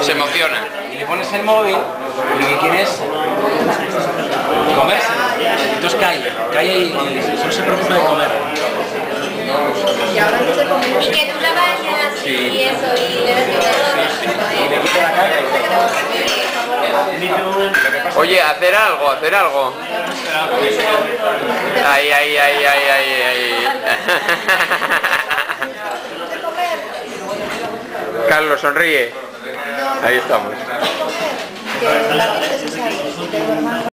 Se emociona. Y le pones el móvil y lo que quiere es comérselo. Entonces calla y solo se preocupa de comer. Y ahora no se come. Y que tú la bañas y eso, y le ves Y le quita la caca. Oye, hacer algo, hacer algo. Ay, ay, ay, ay, ay, ay. Carlos, sonríe. Ahí estamos. que la